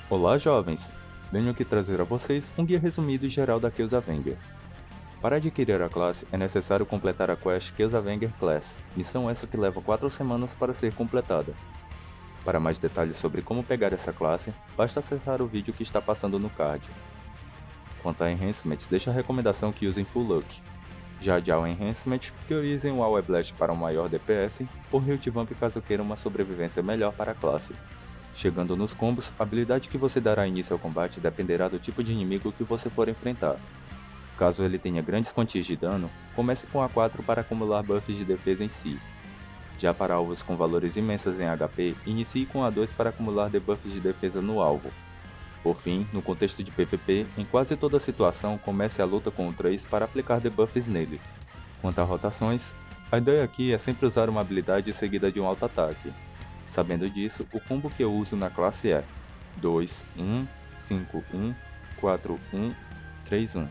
Olá, jovens! Venho aqui trazer a vocês um guia resumido e geral da Killzavenger. Para adquirir a classe, é necessário completar a quest Killzavenger Class, missão essa que leva 4 semanas para ser completada. Para mais detalhes sobre como pegar essa classe, basta acessar o vídeo que está passando no card. Quanto a Enhancements, deixo a recomendação que usem Full Luck. Já o Enhancement, priorizem o AoE Blast para um maior DPS, ou Hilt Vamp caso queiram uma sobrevivência melhor para a classe. Chegando nos combos, a habilidade que você dará início ao combate dependerá do tipo de inimigo que você for enfrentar. Caso ele tenha grandes quantias de dano, comece com a 4 para acumular buffs de defesa em si. Já para alvos com valores imensos em HP, inicie com a 2 para acumular debuffs de defesa no alvo. Por fim, no contexto de PvP, em quase toda situação comece a luta com o 3 para aplicar debuffs nele. Quanto a rotações, a ideia aqui é sempre usar uma habilidade seguida de um auto-ataque. Sabendo disso, o combo que eu uso na classe é 2-1-5-1-4-1-3-1.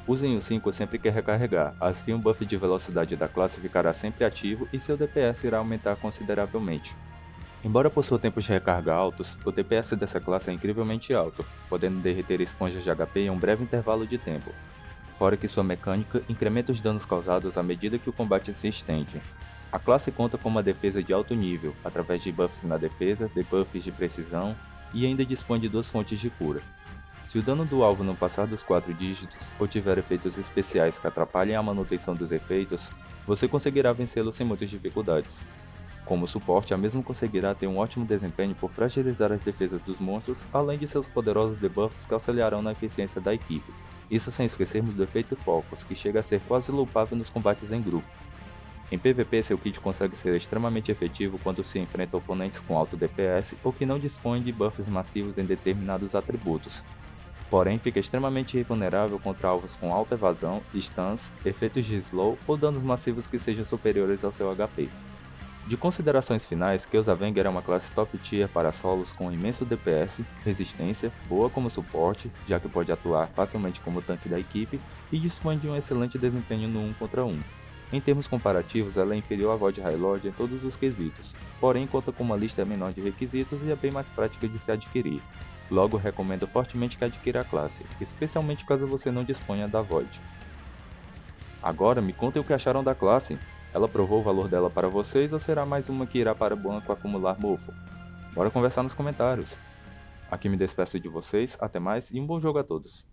Usem o 5 sempre que recarregar, assim o buff de velocidade da classe ficará sempre ativo e seu DPS irá aumentar consideravelmente. Embora possua tempos de recarga altos, o DPS dessa classe é incrivelmente alto, podendo derreter esponjas de HP em um breve intervalo de tempo. Fora que sua mecânica incrementa os danos causados à medida que o combate se estende. A classe conta com uma defesa de alto nível, através de buffs na defesa, debuffs de precisão e ainda dispõe de 2 fontes de cura. Se o dano do alvo não passar dos 4 dígitos ou tiver efeitos especiais que atrapalhem a manutenção dos efeitos, você conseguirá vencê-lo sem muitas dificuldades. Como suporte, a mesma conseguirá ter um ótimo desempenho por fragilizar as defesas dos monstros, além de seus poderosos debuffs que auxiliarão na eficiência da equipe. Isso sem esquecermos do efeito Focus, que chega a ser quase loopável nos combates em grupo. Em PvP, seu kit consegue ser extremamente efetivo quando se enfrenta oponentes com alto DPS ou que não dispõem de buffs massivos em determinados atributos. Porém, fica extremamente vulnerável contra alvos com alta evasão, stuns, efeitos de slow ou danos massivos que sejam superiores ao seu HP. De considerações finais, Killzavenger é uma classe top tier para solos com imenso DPS, resistência, boa como suporte, já que pode atuar facilmente como tanque da equipe, e dispõe de um excelente desempenho no 1 contra 1. Em termos comparativos, ela é inferior à Void High Lord em todos os quesitos, porém conta com uma lista menor de requisitos e é bem mais prática de se adquirir. Logo, recomendo fortemente que adquira a classe, especialmente caso você não disponha da Void. Agora, me contem o que acharam da classe. Ela provou o valor dela para vocês ou será mais uma que irá para o banco acumular mofo? Bora conversar nos comentários. Aqui me despeço de vocês, até mais e um bom jogo a todos.